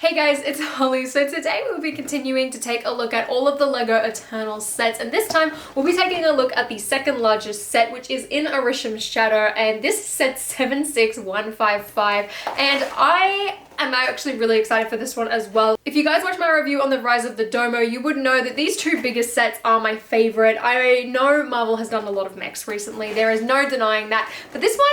Hey guys, it's Holly. So today we'll be continuing to take a look at all of the LEGO Eternals sets, and this time we'll be taking a look at the second largest set, which is in Arishem's Shadow, and this is set 76155, and I am actually really excited for this one as well. If you guys watched my review on the Rise of the Domo, you would know that these two biggest sets are my favorite. I know Marvel has done a lot of mechs recently, there is no denying that, but this one,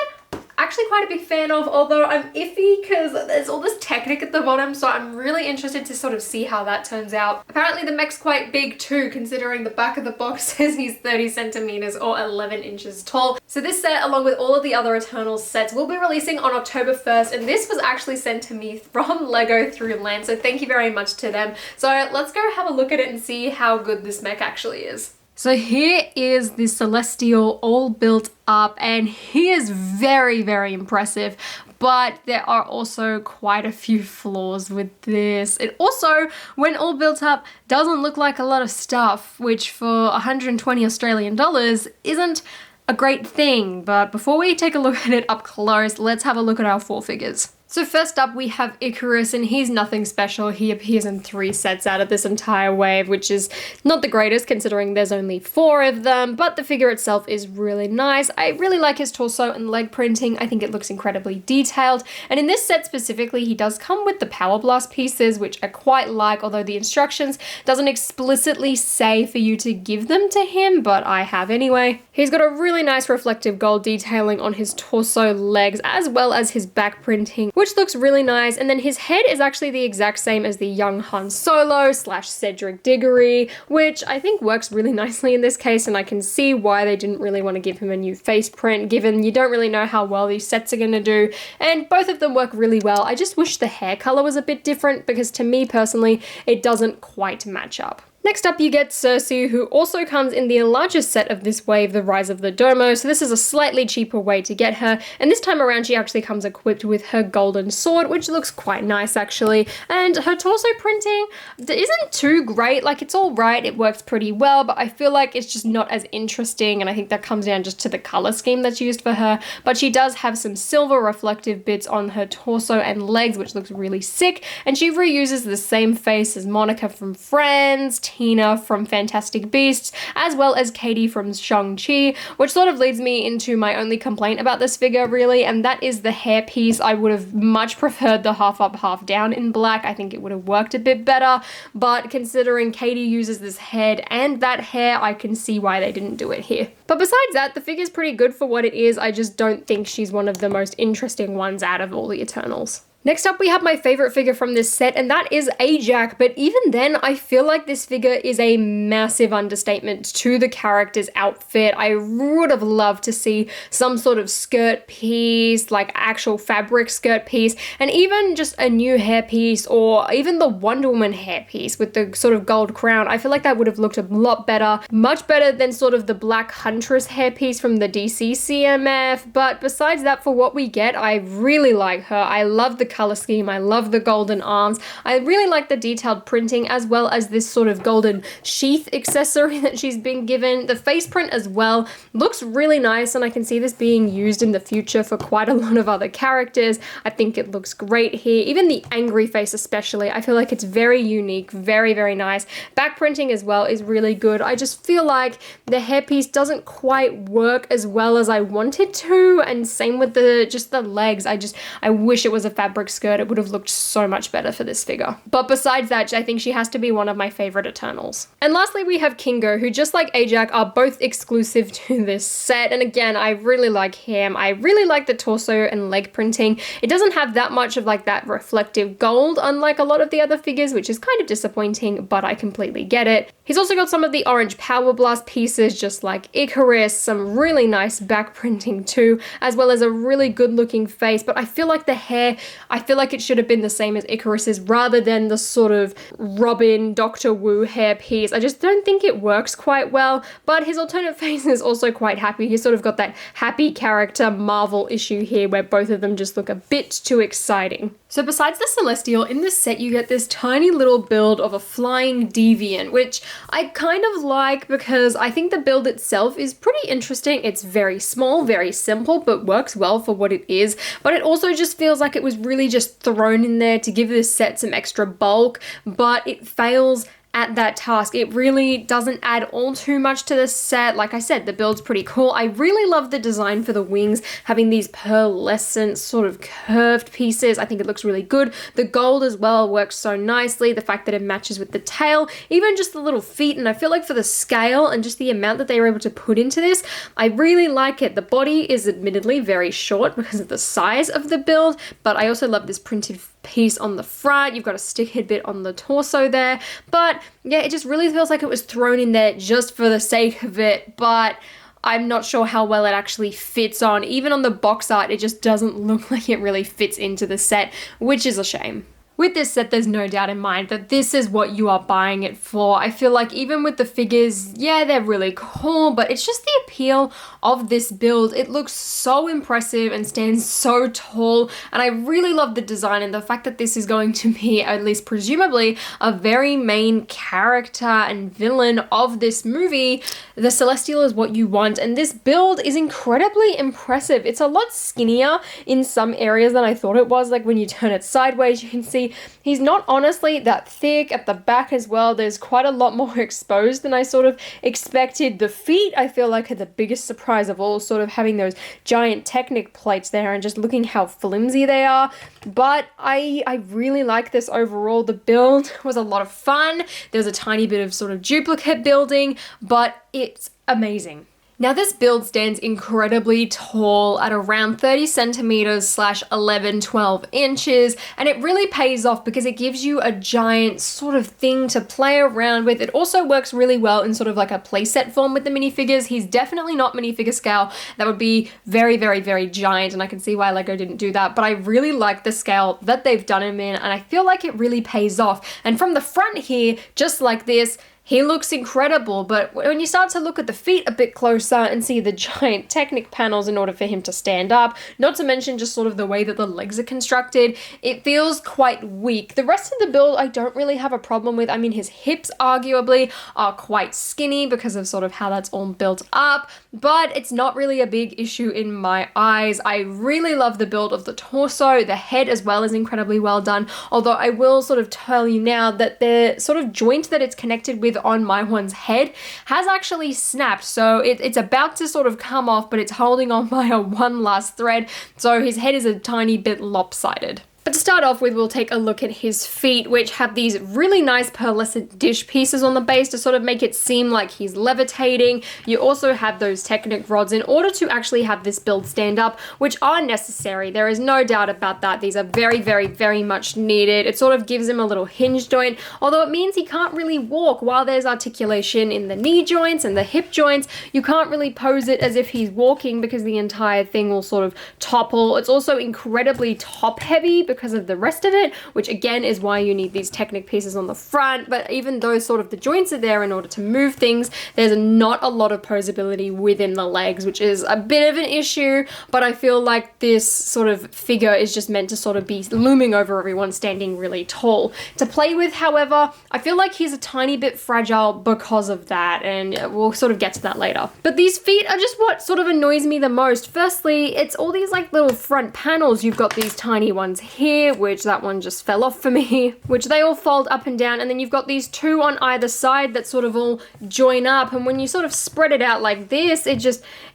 actually quite a big fan of, although I'm iffy because there's all this Technic at the bottom, so I'm really interested to sort of see how that turns out. Apparently the mech's quite big too, considering the back of the box says he's 30 centimeters or 11 inches tall. So this set, along with all of the other Eternals sets, will be releasing on October 1st, and this was actually sent to me from LEGO through LAN, so thank you very much to them. So let's go have a look at it and see how good this mech actually is. So here is the Celestial all built up, and he is very, very impressive, but there are also quite a few flaws with this. It also, when all built up, doesn't look like a lot of stuff, which for 120 Australian dollars isn't a great thing. But before we take a look at it up close, let's have a look at our four figures. So first up we have Icarus, and he's nothing special. He appears in 3 sets out of this entire wave, which is not the greatest considering there's only 4 of them, but the figure itself is really nice. I really like his torso and leg printing. I think it looks incredibly detailed, and in this set specifically he does come with the Power Blast pieces, which I quite like, although the instructions doesn't explicitly say for you to give them to him, but I have anyway. He's got a really nice reflective gold detailing on his torso, legs, as well as his back printing, which looks really nice. And then his head is actually the exact same as the young Han Solo / Cedric Diggory, which I think works really nicely in this case, and I can see why they didn't really want to give him a new face print, given you don't really know how well these sets are going to do, and both of them work really well. I just wish the hair color was a bit different, because to me personally, it doesn't quite match up. Next up you get Cersei, who also comes in the largest set of this wave, the Rise of the Domo, so this is a slightly cheaper way to get her, and this time around she actually comes equipped with her golden sword, which looks quite nice actually, and her torso printing isn't too great. Like, it's alright, it works pretty well, but I feel like it's just not as interesting, and I think that comes down just to the color scheme that's used for her, but she does have some silver reflective bits on her torso and legs, which looks really sick, and she reuses the same face as Monica from Friends, Tina from Fantastic Beasts, as well as Katie from Shang-Chi, which sort of leads me into my only complaint about this figure really, and that is the hairpiece. I would have much preferred the half up, half down in black. I think it would have worked a bit better, but considering Katie uses this head and that hair, I can see why they didn't do it here. But besides that, the figure's pretty good for what it is. I just don't think she's one of the most interesting ones out of all the Eternals. Next up we have my favorite figure from this set, and that is Ajax, but even then I feel like this figure is a massive understatement to the character's outfit. I would have loved to see some sort of skirt piece, like actual fabric skirt piece, and even just a new hairpiece, or even the Wonder Woman hairpiece with the sort of gold crown. I feel like that would have looked a lot better, much better than sort of the Black Huntress hairpiece from the DC CMF, but besides that, for what we get, I really like her. I love the color scheme, I love the golden arms, I really like the detailed printing, as well as this sort of golden sheath accessory that she's been given. The face print as well looks really nice, and I can see this being used in the future for quite a lot of other characters. I think it looks great here, even the angry face especially. I feel like it's very unique, very, very nice. Back printing as well is really good. I just feel like the hairpiece doesn't quite work as well as I wanted to, and same with the legs. I wish it was a fabric skirt. It would have looked so much better for this figure. But besides that, I think she has to be one of my favorite Eternals. And lastly, we have Kingo, who just like Ajax are both exclusive to this set. And again, I really like him. I really like the torso and leg printing. It doesn't have that much of like that reflective gold, unlike a lot of the other figures, which is kind of disappointing, but I completely get it. He's also got some of the orange Power Blast pieces, just like Icarus, some really nice back printing too, as well as a really good looking face. But I feel like the hair, I feel like it should have been the same as Icarus's rather than the sort of Robin, Doctor Wu hair piece. I just don't think it works quite well, but his alternate face is also quite happy. He's sort of got that happy character Marvel issue here where both of them just look a bit too exciting. So besides the Celestial, in this set you get this tiny little build of a flying deviant, which I kind of like because I think the build itself is pretty interesting. It's very small, very simple, but works well for what it is. But it also just feels like it was really just thrown in there to give this set some extra bulk, but it fails at that task. It really doesn't add all too much to the set. Like I said, the build's pretty cool. I really love the design for the wings, having these pearlescent sort of curved pieces. I think it looks really good. The gold as well works so nicely. The fact that it matches with the tail, even just the little feet, and I feel like for the scale and just the amount that they were able to put into this, I really like it. The body is admittedly very short because of the size of the build, but I also love this printed piece on the front. You've got a stickhead bit on the torso there, but yeah, it just really feels like it was thrown in there just for the sake of it, but I'm not sure how well it actually fits on. Even on the box art, it just doesn't look like it really fits into the set, which is a shame. With this set, there's no doubt in mind that this is what you are buying it for. I feel like even with the figures, yeah, they're really cool, but it's just the appeal of this build. It looks so impressive and stands so tall, and I really love the design and the fact that this is going to be, at least presumably, a very main character and villain of this movie. The Celestial is what you want, and this build is incredibly impressive. It's a lot skinnier in some areas than I thought it was. Like when you turn it sideways, you can see he's not honestly that thick. At the back as well, there's quite a lot more exposed than I sort of expected. The feet, I feel like, are the biggest surprise of all, sort of having those giant Technic plates there and just looking how flimsy they are. But I really like this overall. The build was a lot of fun. There's a tiny bit of sort of duplicate building, but it's amazing. Now this build stands incredibly tall at around 30 centimeters / 11-12 inches, and it really pays off because it gives you a giant sort of thing to play around with. It also works really well in sort of like a playset form with the minifigures. He's definitely not minifigure scale. That would be very, very, very giant, and I can see why Lego didn't do that, but I really like the scale that they've done him in, and I feel like it really pays off. And from the front here, just like this, he looks incredible, but when you start to look at the feet a bit closer and see the giant Technic panels in order for him to stand up, not to mention just sort of the way that the legs are constructed, it feels quite weak. The rest of the build I don't really have a problem with. I mean, his hips arguably are quite skinny because of sort of how that's all built up, but it's not really a big issue in my eyes. I really love the build of the torso. The head as well is incredibly well done, although I will sort of tell you now that the sort of joint that it's connected with on my one's head has actually snapped, so it's about to sort of come off, but it's holding on by a one last thread, so his head is a tiny bit lopsided. But to start off with, we'll take a look at his feet, which have these really nice pearlescent dish pieces on the base to sort of make it seem like he's levitating. You also have those Technic rods in order to actually have this build stand up, which are necessary. There is no doubt about that. These are very, very, very much needed. It sort of gives him a little hinge joint, although it means he can't really walk. While there's articulation in the knee joints and the hip joints, you can't really pose it as if he's walking because the entire thing will sort of topple. It's also incredibly top heavy because of the rest of it, which again is why you need these Technic pieces on the front. But even though sort of the joints are there in order to move things, there's not a lot of posability within the legs, which is a bit of an issue, but I feel like this sort of figure is just meant to sort of be looming over everyone, standing really tall. To play with, however, I feel like he's a tiny bit fragile because of that, and we'll sort of get to that later. But these feet are just what sort of annoys me the most. Firstly, it's all these like little front panels. You've got these tiny ones here, which that one just fell off for me, which they all fold up and down, and then you've got these two on either side that sort of all join up, and when you sort of spread it out like this, it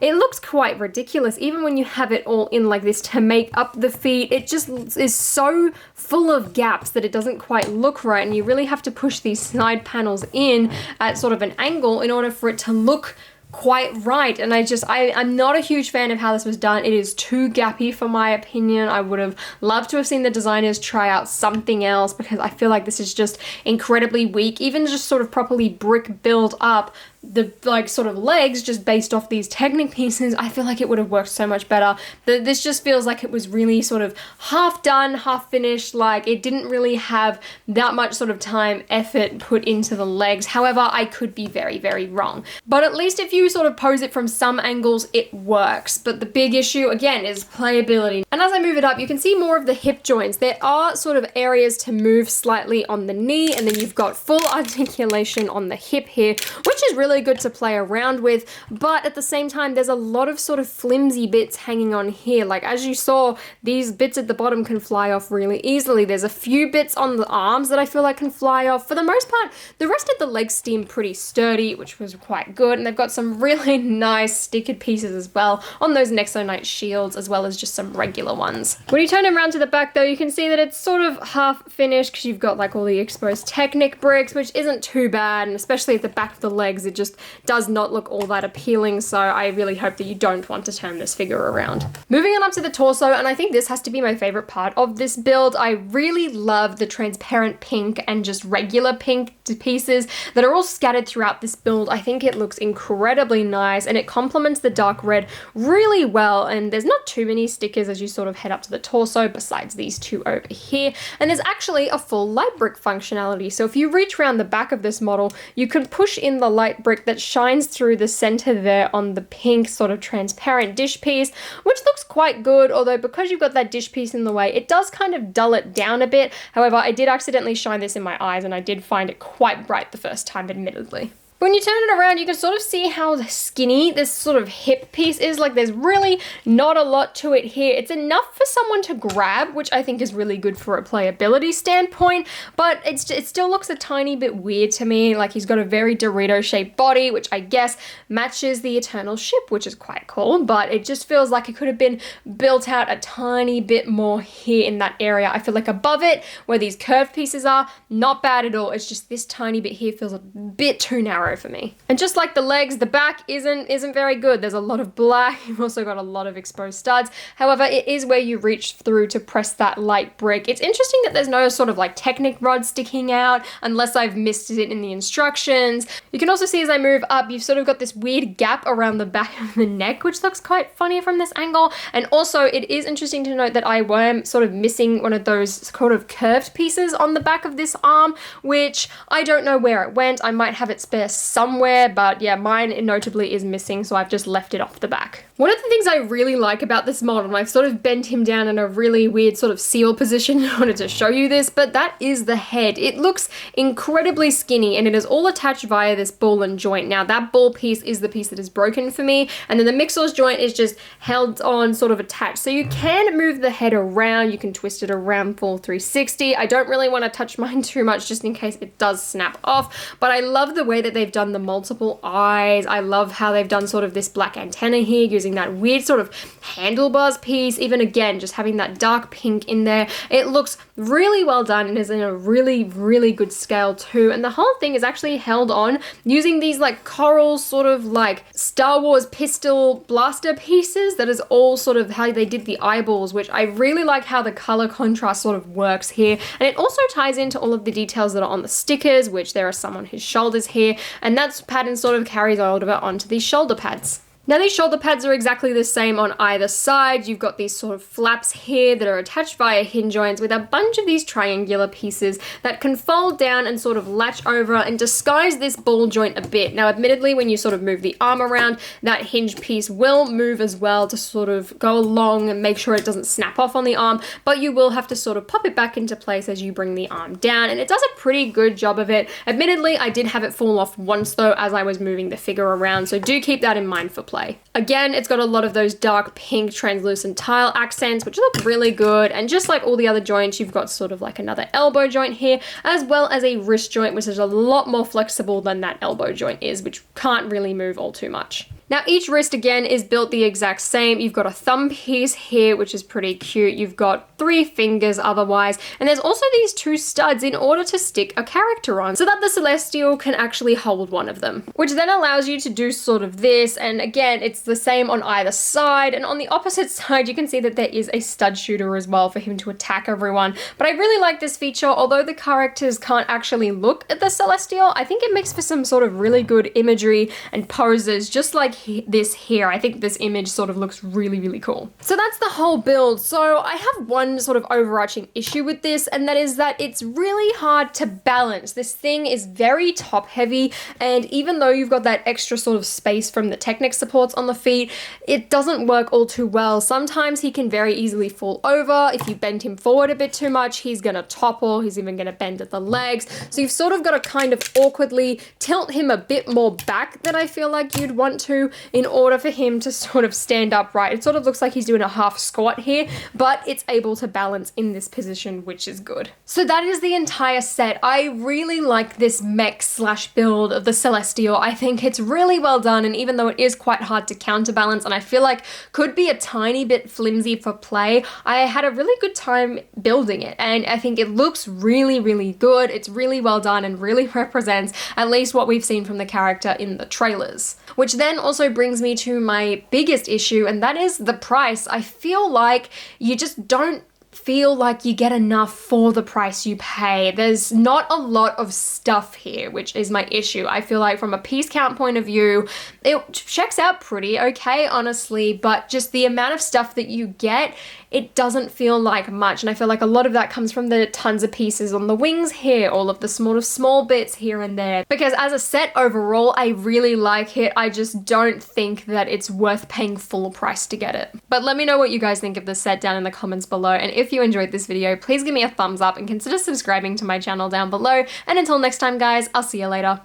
looks quite ridiculous. Even when you have it all in like this to make up the feet, it just is so full of gaps that it doesn't quite look right, and you really have to push these side panels in at sort of an angle in order for it to look quite right. And I'm not a huge fan of how this was done. It is too gappy for my opinion. I would have loved to have seen the designers try out something else because I feel like this is just incredibly weak. Even just sort of properly brick build up, the like sort of legs just based off these Technic pieces, I feel like it would have worked so much better. This just feels like it was really sort of half done, half finished, like it didn't really have that much sort of time, effort put into the legs. However, I could be very, very wrong. But at least if you sort of pose it from some angles, it works. But the big issue, again, is playability. And as I move it up, you can see more of the hip joints. There are sort of areas to move slightly on the knee, and then you've got full articulation on the hip here, which is really good to play around with. But at the same time, there's a lot of sort of flimsy bits hanging on here. Like as you saw, these bits at the bottom can fly off really easily. There's a few bits on the arms that I feel like can fly off. For the most part, the rest of the legs seem pretty sturdy, which was quite good. And they've got some really nice stickered pieces as well on those Nexonite shields, as well as just some regular ones. When you turn them around to the back though, you can see that it's sort of half finished because you've got like all the exposed Technic bricks, which isn't too bad. And especially at the back of the legs, it just does not look all that appealing. So I really hope that you don't want to turn this figure around. Moving on up to the torso, and I think this has to be my favorite part of this build. I really love the transparent pink and just regular pink pieces that are all scattered throughout this build. I think it looks incredibly nice and it complements the dark red really well. And there's not too many stickers as you sort of head up to the torso besides these two over here. And there's actually a full light brick functionality. So if you reach around the back of this model, you can push in the light brick that shines through the center there on the pink sort of transparent dish piece, which looks quite good. Although because you've got that dish piece in the way, it does kind of dull it down a bit. However, I did accidentally shine this in my eyes and I did find it quite bright the first time, admittedly. When you turn it around, you can sort of see how skinny this sort of hip piece is. Like there's really not a lot to it here. It's enough for someone to grab, which I think is really good for a playability standpoint, but it still looks a tiny bit weird to me. Like he's got a very Dorito shaped body, which I guess matches the Eternal ship, which is quite cool, but it just feels like it could have been built out a tiny bit more here in that area. I feel like above it, where these curved pieces are, not bad at all. It's just this tiny bit here feels a bit too narrow for me. And just like the legs, the back isn't very good. There's a lot of black. You've also got a lot of exposed studs. However, it is where you reach through to press that light brick. It's interesting that there's no sort of like Technic rod sticking out unless I've missed it in the instructions. You can also see as I move up, you've sort of got this weird gap around the back of the neck, which looks quite funny from this angle. And also it is interesting to note that I am sort of missing one of those sort of curved pieces on the back of this arm, which I don't know where it went. I might have it spare somewhere, but yeah, mine notably is missing, so I've just left it off the back. One of the things I really like about this model, and I've sort of bent him down in a really weird sort of seal position in order to show you this, but that is the head. It looks incredibly skinny and it is all attached via this ball and joint. Now that ball piece is the piece that is broken for me, and then the mixer's joint is just held on, sort of attached. So you can move the head around, you can twist it around full 360. I don't really want to touch mine too much just in case it does snap off, but I love the way that they've done the multiple eyes. I love how they've done sort of this black antenna here using that weird sort of handlebars piece. Even again, just having that dark pink in there. It looks really well done and is in a really, really good scale too. And the whole thing is actually held on using these like coral sort of like Star Wars pistol blaster pieces. That is all sort of how they did the eyeballs, which I really like how the color contrast sort of works here. And it also ties into all of the details that are on the stickers, which there are some on his shoulders here. And that pattern sort of carries over onto these shoulder pads. Now these shoulder pads are exactly the same on either side. You've got these sort of flaps here that are attached via hinge joints with a bunch of these triangular pieces that can fold down and sort of latch over and disguise this ball joint a bit. Now admittedly, when you sort of move the arm around, that hinge piece will move as well to sort of go along and make sure it doesn't snap off on the arm, but you will have to sort of pop it back into place as you bring the arm down, and it does a pretty good job of it. Admittedly, I did have it fall off once though as I was moving the figure around, so do keep that in mind for play. Again, it's got a lot of those dark pink translucent tile accents, which look really good. And just like all the other joints, you've got sort of like another elbow joint here, as well as a wrist joint, which is a lot more flexible than that elbow joint is, which can't really move all too much. Now each wrist again is built the exact same. You've got a thumb piece here, which is pretty cute. You've got 3 fingers otherwise, and there's also these 2 studs in order to stick a character on so that the Celestial can actually hold one of them, which then allows you to do sort of this. And again, it's the same on either side, and on the opposite side you can see that there is a stud shooter as well for him to attack everyone. But I really like this feature. Although the characters can't actually look at the Celestial, I think it makes for some sort of really good imagery and poses, just like this here. I think this image sort of looks really, really cool. So that's the whole build. So I have one sort of overarching issue with this, and that is that it's really hard to balance. This thing is very top heavy, and even though you've got that extra sort of space from the Technic supports on the feet, it doesn't work all too well. Sometimes he can very easily fall over. If you bend him forward a bit too much, he's gonna topple. He's even gonna bend at the legs. So you've sort of got to kind of awkwardly tilt him a bit more back than I feel like you'd want to in order for him to sort of stand upright. It sort of looks like he's doing a half squat here, but it's able to balance in this position, which is good. So that is the entire set. I really like this mech slash build of the Celestial. I think it's really well done, and even though it is quite hard to counterbalance and I feel like could be a tiny bit flimsy for play, I had a really good time building it, and I think it looks really, really good. It's really well done and really represents at least what we've seen from the character in the trailers. Which then also brings me to my biggest issue, and that is the price. I feel like you just don't feel like you get enough for the price you pay. There's not a lot of stuff here, which is my issue. I feel like from a piece count point of view, it checks out pretty okay, honestly, but just the amount of stuff that you get, it doesn't feel like much. And I feel like a lot of that comes from the tons of pieces on the wings here, all of the small bits here and there. Because as a set overall, I really like it. I just don't think that it's worth paying full price to get it. But let me know what you guys think of this set down in the comments below. And if you enjoyed this video, please give me a thumbs up and consider subscribing to my channel down below. And until next time, guys, I'll see you later.